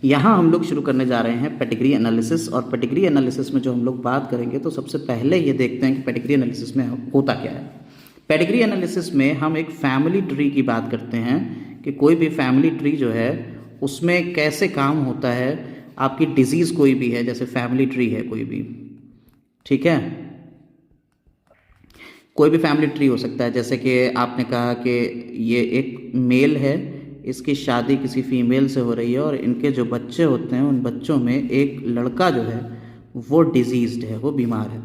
यहाँ हम लोग शुरू करने जा रहे हैं पेडिग्री एनालिसिस। और पेडिग्री एनालिसिस में जो हम लोग बात करेंगे तो सबसे पहले ये देखते हैं कि पेडिग्री एनालिसिस में होता क्या है। पेडिग्री एनालिसिस में हम एक फैमिली ट्री की बात करते हैं कि कोई भी फैमिली ट्री जो है उसमें कैसे काम होता है। आपकी डिजीज़ कोई भी है, जैसे फैमिली ट्री है कोई भी, ठीक है, कोई भी फैमिली ट्री हो सकता है। जैसे कि आपने कहा कि ये एक मेल है, इसकी शादी किसी फीमेल से हो रही है और इनके जो बच्चे होते हैं उन बच्चों में एक लड़का जो है वो डिजीज्ड है, वो बीमार है,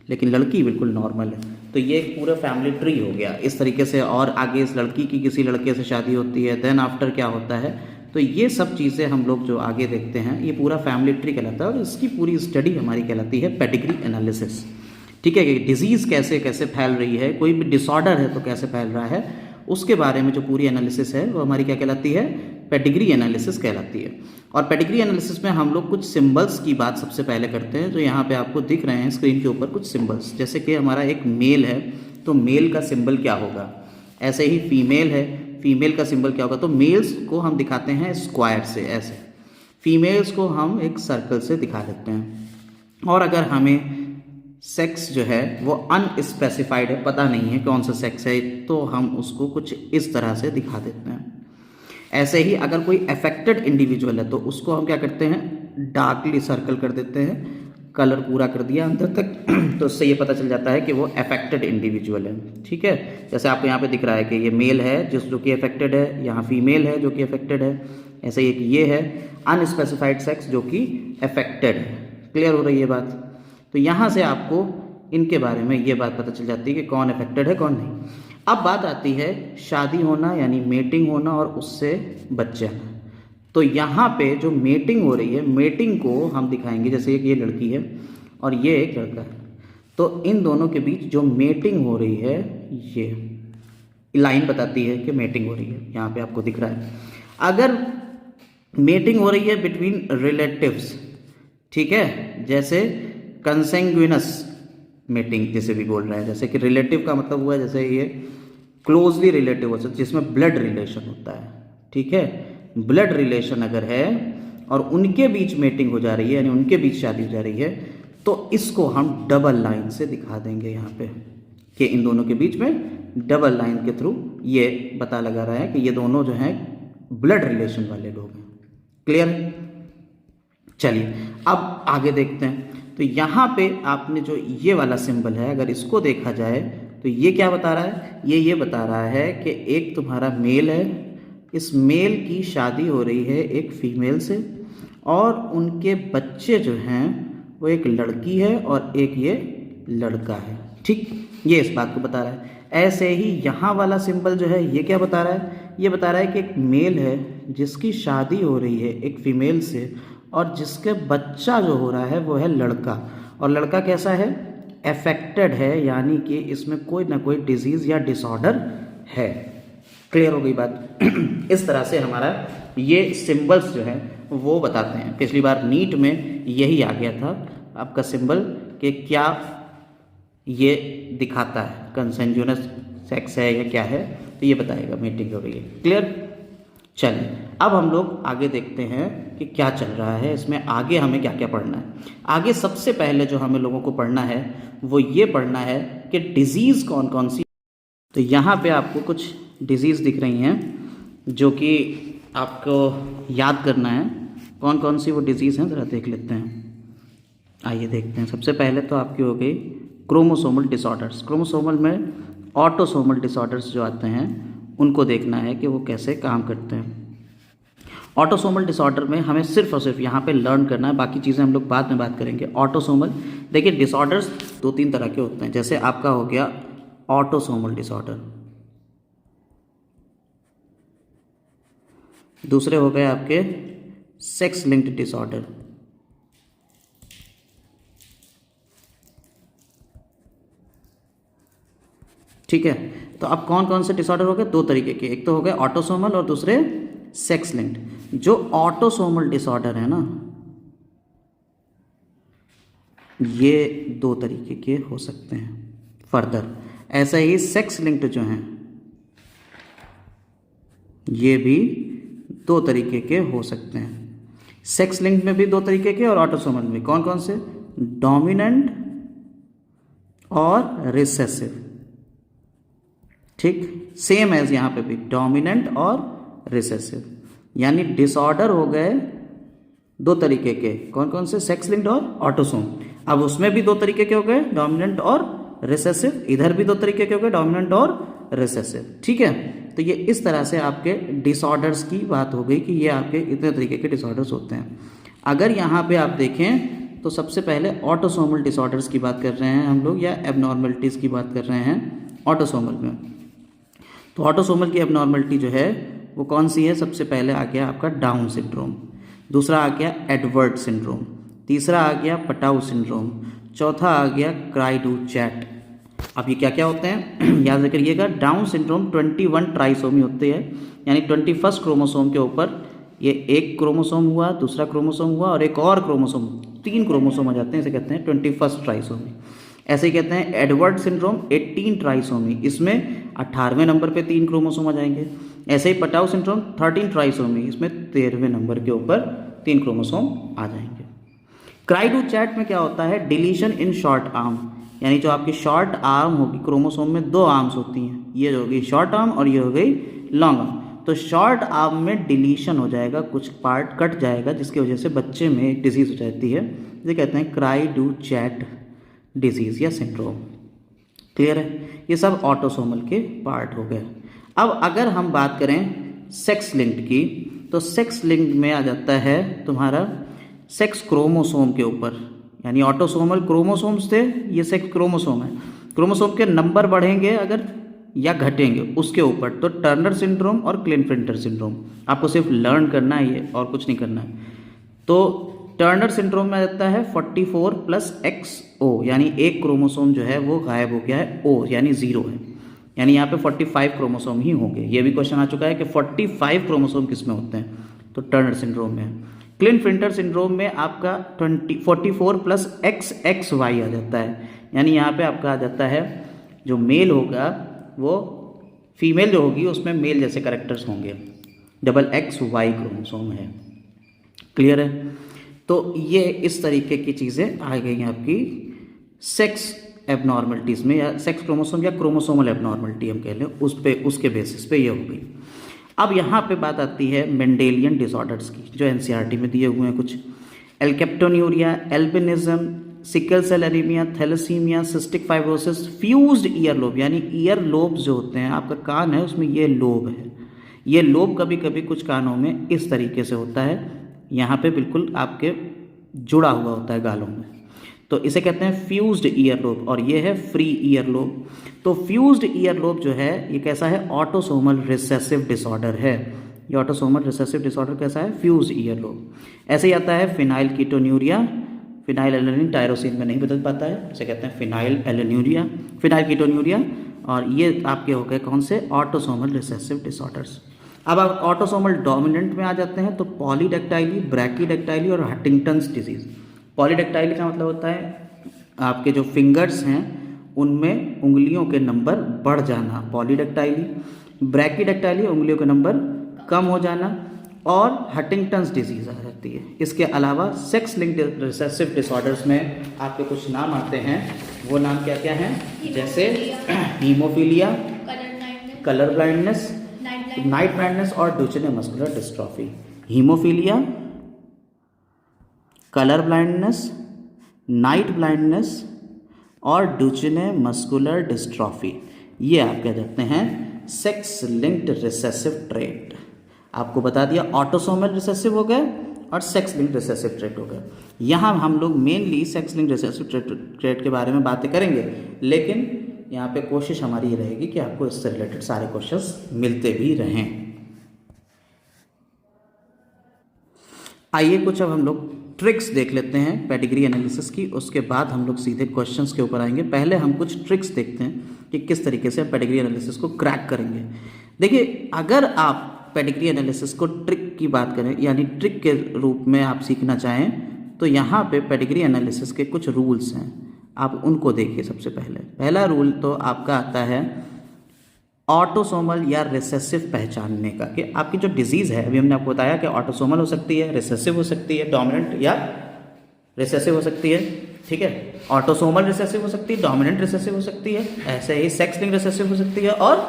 लेकिन लड़की बिल्कुल नॉर्मल है। तो ये एक पूरा फैमिली ट्री हो गया इस तरीके से। और आगे इस लड़की की किसी लड़के से शादी होती है, देन आफ्टर क्या होता है, तो ये सब चीज़ें हम लोग जो आगे देखते हैं ये पूरा फैमिली ट्री कहलाता है और इसकी पूरी स्टडी हमारी कहलाती है पेडिग्री एनालिसिस। ठीक है, कि डिजीज़ कैसे कैसे फैल रही है, कोई भी डिसऑर्डर है तो कैसे फैल रहा है, उसके बारे में जो पूरी एनालिसिस है वो हमारी क्या कहलाती है, पेडिग्री एनालिसिस कहलाती है। और पेडिग्री एनालिसिस में हम लोग कुछ सिंबल्स की बात सबसे पहले करते हैं, जो यहाँ पे आपको दिख रहे हैं स्क्रीन के ऊपर कुछ सिंबल्स। जैसे कि हमारा एक मेल है तो मेल का सिंबल क्या होगा, ऐसे ही फीमेल है, फीमेल का सिंबल क्या होगा। तो मेल्स को हम दिखाते हैं स्क्वायर से ऐसे, फीमेल्स को हम एक सर्कल से दिखा देते हैं। और अगर हमें सेक्स जो है वो अनस्पेसिफाइड है, पता नहीं है कौन सा सेक्स है, तो हम उसको कुछ इस तरह से दिखा देते हैं। ऐसे ही अगर कोई अफेक्टेड इंडिविजुअल है तो उसको हम क्या करते हैं, डार्कली सर्कल कर देते हैं, कलर पूरा कर दिया अंदर तक तो उससे ये पता चल जाता है कि वो अफेक्टेड इंडिविजुअल है। ठीक है, जैसे आपको यहाँ पे दिख रहा है कि ये मेल है जो कि अफेक्टेड है, यहाँ फीमेल है जो कि अफेक्टेड है, ऐसे ही ये है अनस्पेसिफाइड सेक्स जो कि अफेक्टेड है। क्लियर हो रही है बात। तो यहाँ से आपको इनके बारे में ये बात पता चल जाती है कि कौन अफेक्टेड है कौन नहीं। अब बात आती है शादी होना यानी मेटिंग होना और उससे बच्चे आना। तो यहाँ पे जो मेटिंग हो रही है, मेटिंग को हम दिखाएंगे, जैसे एक ये लड़की है और ये एक लड़का है, तो इन दोनों के बीच जो मेटिंग हो रही है ये लाइन बताती है कि मेटिंग हो रही है। यहाँ पे आपको दिख रहा है अगर मेटिंग हो रही है बिटवीन रिलेटिव्स, ठीक है, जैसे कंसेंग्विनस मेटिंग जैसे भी बोल रहे हैं, जैसे कि रिलेटिव का मतलब हुआ जैसे ये क्लोजली रिलेटिव हो सकता है जिसमें ब्लड रिलेशन होता है। ठीक है, ब्लड रिलेशन अगर है और उनके बीच मेटिंग हो जा रही है यानी उनके बीच शादी हो जा रही है, तो इसको हम डबल लाइन से दिखा देंगे यहाँ पे कि इन दोनों के बीच में डबल लाइन के थ्रू ये पता लगा रहा है कि ये दोनों जो हैं ब्लड रिलेशन वाले लोग हैं। क्लियर? चलिए अब आगे देखते हैं। तो यहाँ पे आपने जो ये वाला सिंबल है अगर इसको देखा जाए तो ये क्या बता रहा है, ये बता रहा है कि एक तुम्हारा मेल है, इस मेल की शादी हो रही है एक फीमेल से और उनके बच्चे जो हैं वो एक लड़की है और एक ये लड़का है। ठीक, ये इस बात को बता रहा है। ऐसे ही यहाँ वाला सिंबल जो है ये क्या बता रहा है, ये बता रहा है कि एक मेल है जिसकी शादी हो रही है एक फीमेल से और जिसके बच्चा जो हो रहा है वो है लड़का, और लड़का कैसा है, अफेक्टेड है, यानी कि इसमें कोई ना कोई डिजीज़ या डिसऑर्डर है। क्लियर हो गई बात। इस तरह से हमारा ये सिंबल्स जो है वो बताते हैं। पिछली बार नीट में यही आ गया था आपका सिंबल कि क्या ये दिखाता है, कंसेंजुअस सेक्स है या क्या है, तो ये बताएगा मीटिंग हो रही है। क्लियर? चलिए अब हम लोग आगे देखते हैं कि क्या चल रहा है इसमें, आगे हमें क्या क्या पढ़ना है। आगे सबसे पहले जो हमें लोगों को पढ़ना है वो ये पढ़ना है कि डिजीज़ कौन कौन सी। तो यहाँ पे आपको कुछ डिजीज़ दिख रही हैं जो कि आपको याद करना है कौन कौन सी वो डिजीज़ हैं, ज़रा देख लेते हैं। आइए देखते हैं। सबसे पहले तो आपकी हो गई क्रोमोसोमल डिसऑर्डर्स। क्रोमोसोमल में ऑटोसोमल डिसऑर्डर्स जो आते हैं उनको देखना है कि वो कैसे काम करते हैं। ऑटोसोमल डिसऑर्डर में हमें सिर्फ और सिर्फ यहाँ पे लर्न करना है, बाकी चीज़ें हम लोग बाद में बात करेंगे। ऑटोसोमल, देखिए डिसऑर्डर्स 2-3 तरह के होते हैं। जैसे आपका हो गया ऑटोसोमल डिसऑर्डर, दूसरे हो गए आपके सेक्स लिंक्ड डिसऑर्डर, ठीक है। तो अब कौन कौन से डिसऑर्डर हो गए, 2 तरीके के, एक तो हो गए ऑटोसोमल और दूसरे सेक्स लिंक्ड। जो ऑटोसोमल डिसऑर्डर है ना ये 2 तरीके के हो सकते हैं फर्दर। ऐसा ही सेक्स लिंक्ड जो हैं ये भी 2 तरीके के हो सकते हैं। सेक्स लिंक्ड में भी दो तरीके के और ऑटोसोमल में कौन कौन से? डोमिनेंट और रिसेसिव। ठीक, सेम एज यहाँ पे भी डोमिनेंट और रिसेसिव, यानी डिसऑर्डर हो गए दो तरीके के। कौन कौन से? सेक्स लिंक्ड और ऑटोसोम। अब उसमें भी दो तरीके के हो गए, डोमिनेंट और रिसेसिव। इधर भी दो तरीके के हो गए, डोमिनेंट और रिसेसिव। ठीक है, तो ये इस तरह से आपके डिसऑर्डर्स की बात हो गई कि ये आपके इतने तरीके के डिसऑर्डर्स होते हैं। अगर यहाँ पे आप देखें तो सबसे पहले ऑटोसोमल डिसऑर्डर्स की बात कर रहे हैं हम लोग, या एबनॉर्मलिटीज़ की बात कर रहे हैं ऑटोसोमल में। तो ऑटोसोमल की एबनॉर्मलिटी जो है वो कौन सी है? सबसे पहले आ गया आपका डाउन सिंड्रोम, दूसरा आ गया एडवर्ड सिंड्रोम, तीसरा आ गया पटाउ सिंड्रोम, चौथा आ गया क्राई डू चैट। अब ये क्या क्या होते हैं याद रखिएगा। डाउन सिंड्रोम 21 ट्राइसोमी होते हैं, यानी 21 क्रोमोसोम के ऊपर ये एक क्रोमोसोम हुआ, दूसरा क्रोमोसोम हुआ और एक और क्रोमोसोम, 3 क्रोमोसोम आ जाते हैं, इसे कहते हैं 21 ट्राइसोमी। ऐसे ही कहते हैं एडवर्ड सिंड्रोम 18 ट्राइसोमी, इसमें 18वें नंबर पे 3 क्रोमोसोम आ जाएंगे। ऐसे ही पटाउ सिंड्रोम 13 ट्राइसोमी, इसमें 13वें नंबर के ऊपर 3 क्रोमोसोम आ जाएंगे। क्राई डू चैट में क्या होता है? डिलीशन इन शॉर्ट आर्म, यानी जो आपकी शॉर्ट आर्म होगी, क्रोमोसोम में 2 आर्म्स होती हैं, ये जो हो गई शॉर्ट आर्म और ये हो गई लॉन्ग आर्म। तो शॉर्ट आर्म में डिलीशन हो जाएगा, कुछ पार्ट कट जाएगा, जिसकी वजह से बच्चे में एक डिजीज़ हो जाती है, जिसे कहते हैं क्राई डू चैट डिजीज़ या सिंड्रोम। क्लियर है? ये सब ऑटोसोमल के पार्ट हो गए। अब अगर हम बात करें सेक्स लिंक्ड की, तो सेक्स लिंक्ड में आ जाता है तुम्हारा सेक्स क्रोमोसोम के ऊपर, यानी ऑटोसोमल क्रोमोसोम्स थे, ये सेक्स क्रोमोसोम है। क्रोमोसोम के नंबर बढ़ेंगे अगर या घटेंगे उसके ऊपर, तो टर्नर सिंड्रोम और क्लिनफिल्टर सिंड्रोम। आपको सिर्फ लर्न करना है ये, और कुछ नहीं करना है। तो टर्नर सिंड्रोम में आ जाता है 44 + XO, यानी एक क्रोमोसोम जो है वो गायब हो गया है, O यानी 0 है, यानी यहाँ पे 45 क्रोमोसोम ही होंगे। ये भी क्वेश्चन आ चुका है कि 45 क्रोमोसोम किस में होते हैं, तो टर्नर सिंड्रोम में। क्लिनफिल्टर सिंड्रोम में आपका 44 + XXY आ जाता है, यानी यहाँ पे आपका आ जाता है जो मेल होगा वो फीमेल जो होगी उसमें मेल जैसे कैरेक्टर्स होंगे, XXY क्रोमोसोम है। क्लियर है? तो ये इस तरीके की चीज़ें आ गई हैं आपकी सेक्स एबनॉर्मलिटीज़ में, या सेक्स क्रोमोसोम या क्रोमोसोमल एबनॉर्मलिटी हम कह लें, उस पे उसके बेसिस पे ये हो गई। अब यहाँ पे बात आती है मेंडेलियन डिसऑर्डर्स की, जो एनसीईआरटी में दिए हुए हैं कुछ। Alkaptonuria, albinism, sickle cell anaemia, thalassaemia, cystic fibrosis, fused ear lobe, यानी ईयर लोब्स जो होते हैं, आपका कान है उसमें ये लोब है, ये लोब कभी कभी कुछ कानों में इस तरीके से होता है, यहाँ पे बिल्कुल आपके जुड़ा हुआ होता है गालों में, तो इसे कहते हैं फ्यूज्ड ईयर लोब, और ये है फ्री ईयर लोब। तो फ्यूज्ड ईयर लोब जो है ये कैसा है? ऑटोसोमल रिसेसिव डिसऑर्डर है। ये ऑटोसोमल रिसेसिव डिसऑर्डर कैसा है? Fused ear lobe. ऐसे ही आता है phenyl ketonuria, phenyl alanine tyrosine में नहीं बदल पाता है, इसे कहते हैं फिनाइल एलेन्यूरिया, फिनाइल कीटोन्यूरिया, और ये आपके हो गए कौन से? Autosomal recessive disorders. अब आप ऑटोसोमल डोमिनेंट में आ जाते हैं, तो पॉलीडेक्टाइली, ब्रैकीडेक्टाइली और हंटिंगटन्स डिजीज़। पॉलीडेक्टाइली का मतलब होता है आपके जो फिंगर्स हैं उनमें उंगलियों के नंबर बढ़ जाना, पॉलीडेक्टाइली। ब्रैकीडेक्टाइली उंगलियों के नंबर कम हो जाना, और हंटिंगटन्स डिजीज़ आ जाती है। इसके अलावा सेक्स लिंक्ड रिसेसिव डिसऑर्डर्स में आपके कुछ नाम आते हैं, वो नाम क्या क्या हैं? जैसे haemophilia, colour blindness, night blindness और Duchenne muscular dystrophy. Haemophilia, colour blindness, night blindness और ड्यूचेने मस्कुलर डिस्ट्रॉफी, ये आप कह जाते हैं सेक्स लिंक्ड रिसेसिव ट्रेट। आपको बता दिया ऑटोसोमल रिसेसिव हो गए और सेक्स लिंक्ड रिसेसिव ट्रेट हो गए। यहाँ हम लोग mainly sex linked recessive trait के बारे में बातें करेंगे, लेकिन यहाँ पे कोशिश हमारी ये रहेगी कि आपको इससे रिलेटेड सारे क्वेश्चंस मिलते भी रहें। आइए कुछ अब हम लोग ट्रिक्स देख लेते हैं पेडिग्री एनालिसिस की, उसके बाद हम लोग सीधे क्वेश्चंस के ऊपर आएंगे। पहले हम कुछ ट्रिक्स देखते हैं कि किस तरीके से पेडिग्री एनालिसिस को क्रैक करेंगे। देखिए, अगर आप पेडिग्री एनालिसिस को ट्रिक की बात करें, यानी ट्रिक के रूप में आप सीखना चाहें, तो यहाँ पे पेडिग्री एनालिसिस के कुछ रूल्स हैं, आप उनको देखिए। सबसे पहला रूल तो आपका आता है ऑटोसोमल या रिसेसिव पहचानने का, कि आपकी जो डिजीज़ है, अभी हमने आपको बताया कि ऑटोसोमल हो सकती है, रिसेसिव हो सकती है, डोमिनेंट या रिसेसिव हो सकती है, ठीक है। ऑटोसोमल रिसेसिव हो सकती है, डोमिनेंट रिसेसिव हो सकती है, ऐसे ही सेक्स लिंक रिसेसिव हो सकती है और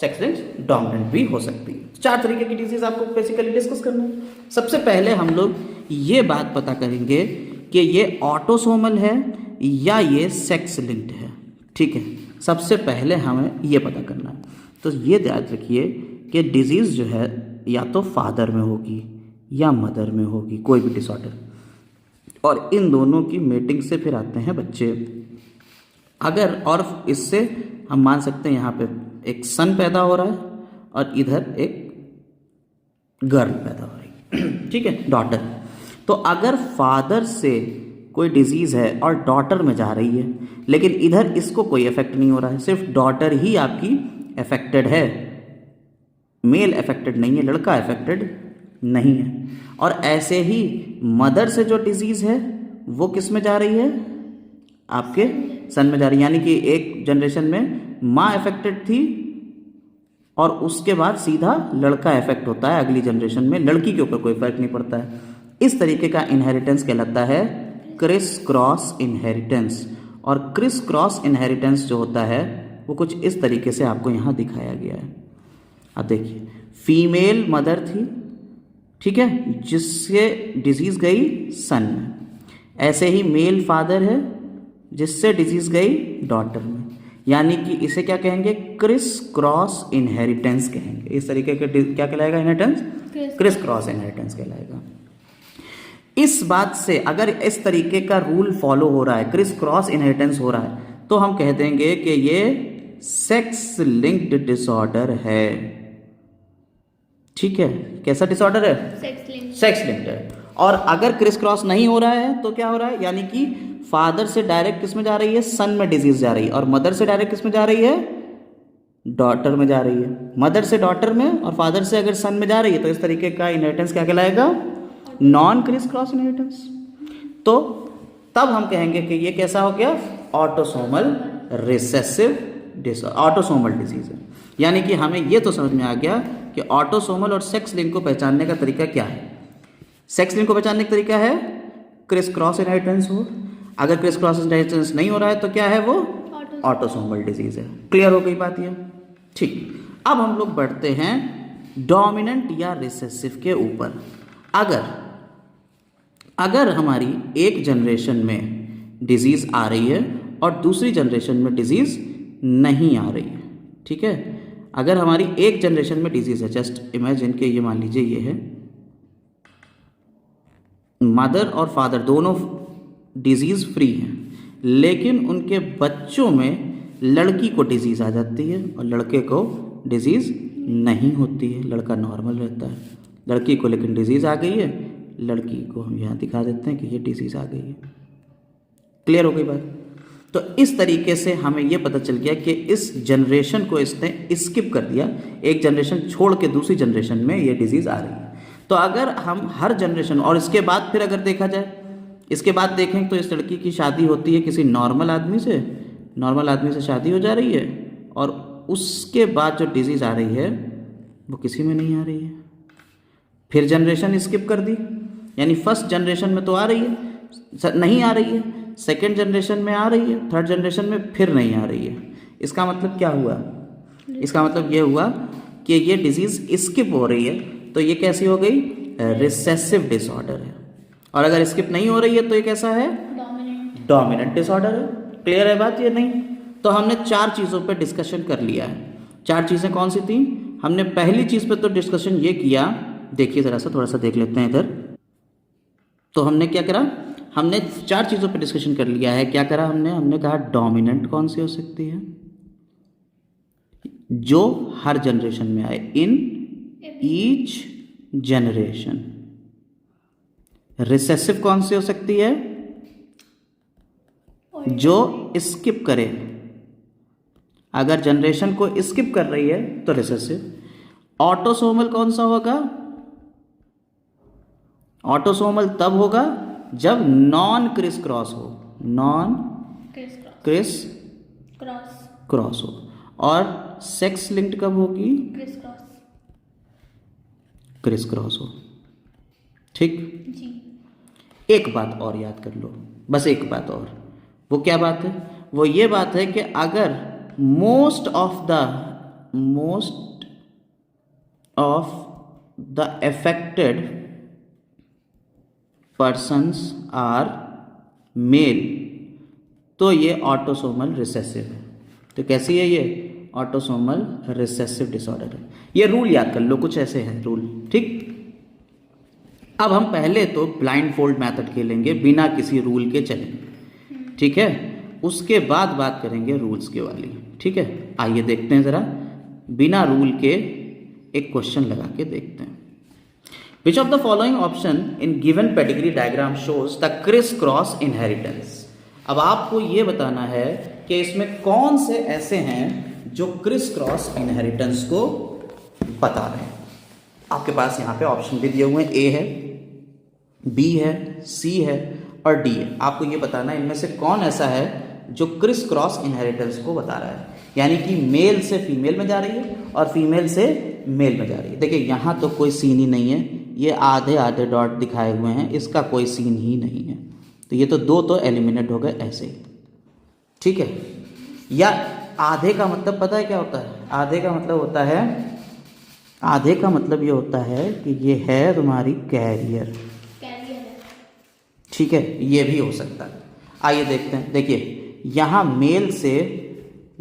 सेक्स लिंक डोमिनेंट भी हो सकती है। 4 तरीके की डिजीज आपको बेसिकली डिस्कस करना है। सबसे पहले हम लोग ये बात पता करेंगे कि ये ऑटोसोमल है या ये सेक्स लिंक्ड है, ठीक है। सबसे पहले हमें ये पता करना है। तो ये याद रखिए कि डिजीज़ जो है या तो फादर में होगी या मदर में होगी, कोई भी डिसऑर्डर, और इन दोनों की मेटिंग से फिर आते हैं बच्चे। अगर और इससे हम मान सकते हैं यहाँ पे एक सन पैदा हो रहा है और इधर एक गर्ल पैदा हो रही है, ठीक है, डॉटर। तो अगर फादर से कोई डिजीज़ है और डॉटर में जा रही है, लेकिन इधर इसको कोई इफेक्ट नहीं हो रहा है, सिर्फ डॉटर ही आपकी अफेक्टेड है, मेल अफेक्टेड नहीं है, लड़का अफेक्टेड नहीं है। और ऐसे ही मदर से जो डिजीज़ है वो किस में जा रही है, आपके सन में जा रही है। यानी कि एक जनरेशन में माँ अफेक्टेड थी और उसके बाद सीधा लड़का इफेक्ट होता है, अगली जनरेशन में लड़की के ऊपर कोई फर्क नहीं पड़ता है। इस तरीके का इनहेरिटेंस कहलाता है क्रिस क्रॉस इनहेरिटेंस। और क्रिस क्रॉस इनहेरिटेंस जो होता है वो कुछ इस तरीके से आपको यहाँ दिखाया गया है। अब देखिए, फीमेल मदर थी, ठीक है, जिससे डिजीज़ गई सन में। ऐसे ही मेल फादर है जिससे डिजीज़ गई डॉटर में। यानी कि इसे क्या कहेंगे, क्रिस क्रॉस इनहेरिटेंस कहेंगे। इस तरीके के क्या कहलाएगा इनहेरिटेंस, क्रिस क्रॉस इनहेरिटेंस कहलाएगा। इस बात से अगर इस तरीके का रूल फॉलो हो रहा है, क्रिस क्रॉस इनहेरिटेंस हो रहा है, तो हम कह देंगे कि ये सेक्स लिंक्ड डिसऑर्डर है, ठीक है। कैसा डिसऑर्डर है, सेक्स लिंक्ड है। और अगर क्रिस क्रॉस नहीं हो रहा है तो क्या हो रहा है, यानी कि फादर से डायरेक्ट किस में जा रही है, सन में डिजीज जा रही है, और मदर से डायरेक्ट किस में जा रही है, डॉटर में जा रही है। मदर से डॉटर में और फादर से अगर सन में जा रही है तो इस तरीके का इनहेरिटेंस क्या कहलाएगा, नॉन क्रिस क्रॉस इनहेरिटेंस। तो तब हम कहेंगे कि ये कैसा हो गया, ऑटोसोमल रिसेसिव ऑटोसोमल डिजीज है। यानी कि हमें ये तो समझ में आ गया कि ऑटोसोमल और सेक्स लिंक को पहचानने का तरीका क्या है। सेक्स लिंक को पहचानने का तरीका है क्रिस क्रॉस इनहेरिटेंस हो, अगर क्रिस क्रॉस इनहेरिटेंस नहीं हो रहा है तो क्या है, वो ऑटोसोमल डिजीज है। क्लियर हो गई बात ये, ठीक। अब हम लोग बढ़ते हैं डोमिनेंट या रिसेसिव के ऊपर। अगर हमारी एक जनरेशन में डिजीज आ रही है और दूसरी जनरेशन में डिजीज नहीं आ रही है, ठीक है। अगर हमारी एक जनरेशन में डिजीज है, जस्ट इमेजिन के ये मान लीजिए ये है, मदर और फादर दोनों डिजीज फ्री हैं, लेकिन उनके बच्चों में लड़की को डिजीज आ जाती है और लड़के को डिजीज नहीं होती है, लड़का नॉर्मल रहता है। लड़की को लेकिन डिजीज आ गई है, लड़की को हम यहाँ दिखा देते हैं कि ये डिजीज आ गई है। क्लियर हो गई बात। तो इस तरीके से हमें यह पता चल गया कि इस जनरेशन को इसने स्किप कर दिया, एक जनरेशन छोड़ के दूसरी जनरेशन में ये डिजीज आ रही है। तो अगर हम हर जनरेशन, और इसके बाद फिर अगर देखा जाए, इसके बाद देखें तो इस लड़की की शादी होती है किसी नॉर्मल आदमी से शादी हो जा रही है, और उसके बाद जो डिजीज आ रही है वो किसी में नहीं आ रही है। फिर जनरेशन स्किप कर दी, यानी फर्स्ट जनरेशन में तो आ रही है, नहीं आ रही है, सेकेंड जनरेशन में आ रही है, थर्ड जनरेशन में फिर नहीं आ रही है। इसका मतलब क्या हुआ, इसका मतलब ये हुआ कि ये डिजीज स्किप हो रही है, तो ये कैसी हो गई, रिसेसिव डिसऑर्डर है। और अगर स्किप नहीं हो रही है तो ये कैसा है, डोमिनेंट डिसऑर्डर है। क्लियर है बात ये नहीं। तो हमने 4 चीज़ों पे डिस्कशन कर लिया है। 4 चीज़ें कौन सी थी, हमने पहली चीज़ पे तो डिस्कशन ये किया, देखिए ज़रा सा, थोड़ा सा देख लेते हैं इधर। तो हमने क्या करा, हमने 4 चीज़ों पे डिस्कशन कर लिया है। क्या करा हमने कहा डोमिनेंट कौन सी हो सकती है, जो हर जनरेशन में आए, इन ईच जनरेशन। रिसेसिव कौन सी हो सकती है, जो स्किप करे, अगर जनरेशन को स्किप कर रही है तो रिसेसिव। ऑटोसोमल कौन सा होगा, ऑटोसोमल तब होगा जब नॉन क्रिस क्रॉस हो, नॉन क्रिस क्रॉस हो। और सेक्स लिंक्ड कब होगी? क्रिस क्रॉस हो। ठीक जी। एक बात और याद कर लो, बस एक बात और। वो क्या बात है? वो ये बात है कि अगर most of the affected persons are male, तो ये ऑटोसोमल रिसेसिव है। तो कैसी है ये? ऑटोसोमल रिसेसिव डिसऑर्डर है। ये रूल याद कर लो, कुछ ऐसे हैं रूल। ठीक, अब हम पहले तो ब्लाइंड फोल्ड मैथड खेलेंगे, बिना किसी रूल के चलेंगे। ठीक है, उसके बाद बात करेंगे रूल्स के वाली। ठीक है, आइए देखते हैं ज़रा, बिना रूल के एक क्वेश्चन लगा के देखते हैं। विच of the following option in given pedigree diagram shows the criss cross inheritance. अब आपको ये बताना है कि इसमें कौन से ऐसे हैं जो क्रिस क्रॉस इनहेरिटेंस को बता रहे हैं। आपके पास यहाँ पे ऑप्शन भी दिए हुए हैं, ए है, बी है, सी है और डी है। आपको ये बताना है इनमें से कौन ऐसा है जो क्रिस क्रॉस इनहेरिटेंस को बता रहा है, यानी कि मेल से फीमेल में जा रही है और फीमेल से मेल में जा रही है। देखिए यहाँ तो कोई सीन ही नहीं है, ये आधे आधे डॉट दिखाए हुए हैं, इसका कोई सीन ही नहीं है। तो ये तो दो तो एलिमिनेट हो गए ऐसे ही। ठीक है, या आधे का मतलब पता है क्या होता है? आधे का मतलब होता है, आधे का मतलब ये होता है कि ये है तुम्हारी कैरियर। ठीक है, ये भी हो सकता है। आइए देखते हैं। देखिए यहाँ मेल से,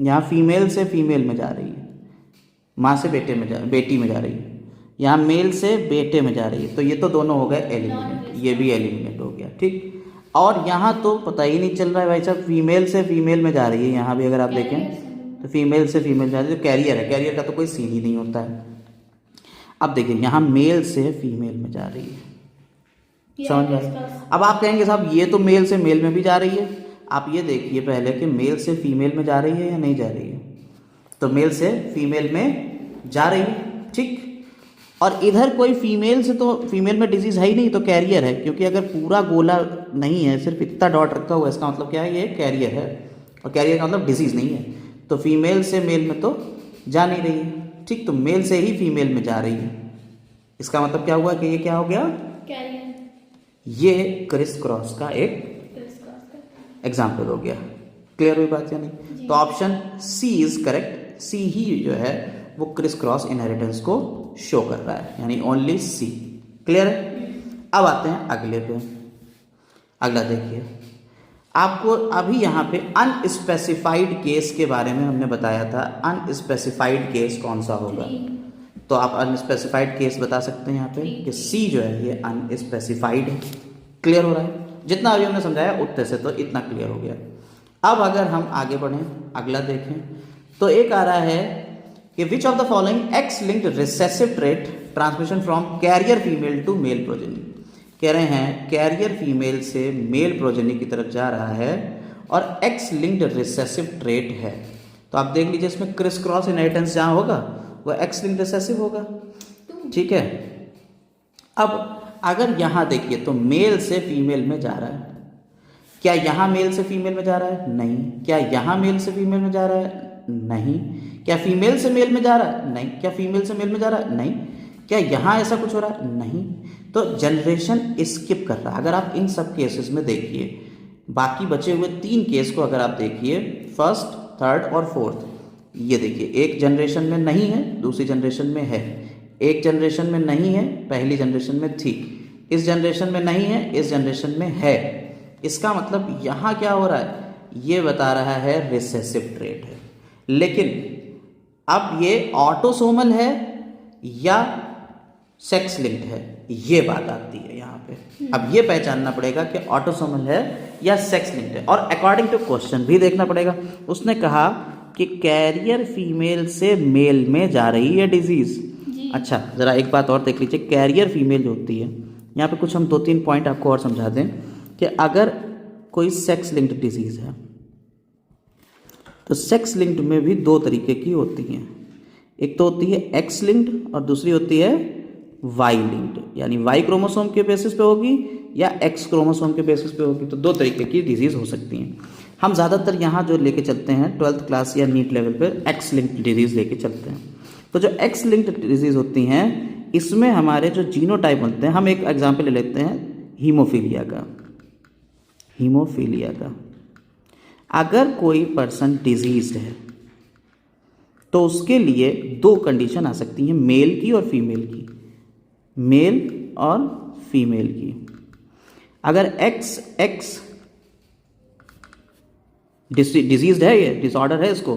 यहाँ फीमेल से फीमेल में जा रही है, माँ से बेटी में जा रही है, यहाँ मेल से बेटे में जा रही है, तो ये तो दोनों हो गए एलिमिनेट, ये भी एलिमिनेट हो गया। ठीक, और यहाँ तो पता ही नहीं चल रहा है भाई साहब, फीमेल से फीमेल में जा रही है। यहाँ भी अगर आप देखें तो फीमेल से फीमेल जा रही है, तो कैरियर है, कैरियर का तो कोई सीन ही नहीं होता है। अब देखिए यहाँ मेल से फीमेल में जा रही है, समझ में आई? अब आप कहेंगे साहब ये तो मेल से मेल में भी जा रही है। आप ये देखिए पहले कि मेल से फीमेल में जा रही है या नहीं जा रही है। तो मेल से फीमेल में जा रही है। ठीक, और इधर कोई फीमेल से, तो फीमेल में डिजीज़ है ही नहीं, तो कैरियर है, क्योंकि अगर पूरा गोला नहीं है, सिर्फ इतना डॉट रखा हुआ है, इसका मतलब क्या है? ये कैरियर है, और कैरियर का मतलब डिजीज़ नहीं है। तो फीमेल से मेल में तो जा नहीं रही है। ठीक, तो मेल से ही फीमेल में जा रही है, इसका मतलब क्या हुआ कि ये क्या हो गया? कैरियर। ये क्रिस क्रॉस का एक एग्जाम्पल हो गया। क्लियर हुई बात या नहीं? तो ऑप्शन सी इज करेक्ट। सी ही जो है वो क्रिस क्रॉस इनहेरिटेंस को शो कर रहा है, यानी ओनली सी। क्लियर है? अब आते हैं अगले पे। अगला देखिए, आपको अभी यहाँ पे अनस्पेसिफाइड केस के बारे में हमने बताया था। अनस्पेसिफाइड केस कौन सा होगा? तो आप अनस्पेसिफाइड केस बता सकते हैं यहाँ पे कि सी जो है ये अनस्पेसिफाइड है। क्लियर हो रहा है? जितना अभी हमने समझाया उतने से तो इतना क्लियर हो गया। अब अगर हम आगे बढ़ें, अगला देखें, तो एक आ रहा है कि which of the following X linked recessive trait transmission from carrier female to male progeny. कह रहे हैं कैरियर फीमेल से मेल प्रोजेनी की तरफ जा रहा है और एक्स लिंक्ड रिसेसिव ट्रेट है। तो आप देख लीजिए इसमें क्रिस क्रॉस इनहेरिटेंस जहाँ होगा वो एक्स लिंक्ड रिसेसिव होगा। ठीक है, अब अगर यहाँ देखिए तो मेल से फीमेल में जा रहा है, क्या यहाँ मेल से फीमेल में जा रहा है? नहीं। क्या यहाँ मेल से फीमेल में जा रहा है? नहीं। क्या फीमेल से मेल में जा रहा है? नहीं। क्या फीमेल से मेल में जा रहा है? नहीं। क्या यहाँ ऐसा कुछ हो रहा है? नहीं। तो जनरेशन स्किप कर रहा है। अगर आप इन सब केसेस में देखिए, बाकी बचे हुए 3 केस को अगर आप देखिए, फर्स्ट, थर्ड और फोर्थ, ये देखिए एक जनरेशन में नहीं है, दूसरी जनरेशन में है, एक जनरेशन में नहीं है, पहली जनरेशन में थी, इस जनरेशन में नहीं है, इस जनरेशन में है। इसका मतलब यहाँ क्या हो रहा है? ये बता रहा है रिसेसिव ट्रेट है। लेकिन अब ये ऑटोसोमल है या सेक्स लिंक्ड है, ये बात आती है यहाँ पे। अब ये पहचानना पड़ेगा कि ऑटोसोमल है या सेक्स लिंक्ड है, और अकॉर्डिंग टू क्वेश्चन भी देखना पड़ेगा। उसने कहा कि कैरियर फीमेल से मेल में जा रही है डिजीज। अच्छा, ज़रा एक बात और देख लीजिए, कैरियर फीमेल जो होती है, यहाँ पे कुछ हम 2-3 पॉइंट आपको और समझा दें कि अगर कोई सेक्स लिंक्ड डिजीज़ है तो सेक्स लिंक्ड में भी 2 तरीके की होती हैं। एक तो होती है एक्स लिंक्ड और दूसरी होती है वाई लिंक्ड, यानी वाई क्रोमोसोम के बेसिस पे होगी या एक्स क्रोमोसोम के बेसिस पे होगी। तो 2 तरीके की डिजीज़ हो सकती हैं। हम ज़्यादातर यहाँ जो लेके चलते हैं 12th क्लास या नीट लेवल पे एक्स लिंक्ड डिजीज़ लेके चलते हैं। तो जो एक्स लिंक्ड डिजीज़ होती हैं इसमें हमारे जो जीनोटाइप होते हैं, हम एक एग्जाम्पल ले लेते हैं हीमोफीलिया का। हीमोफीलिया का अगर कोई पर्सन डिजीज्ड है तो उसके लिए दो कंडीशन आ सकती हैं, मेल की और फीमेल की। मेल और फीमेल की अगर एक्स डिजीज्ड है, ये डिसऑर्डर है इसको,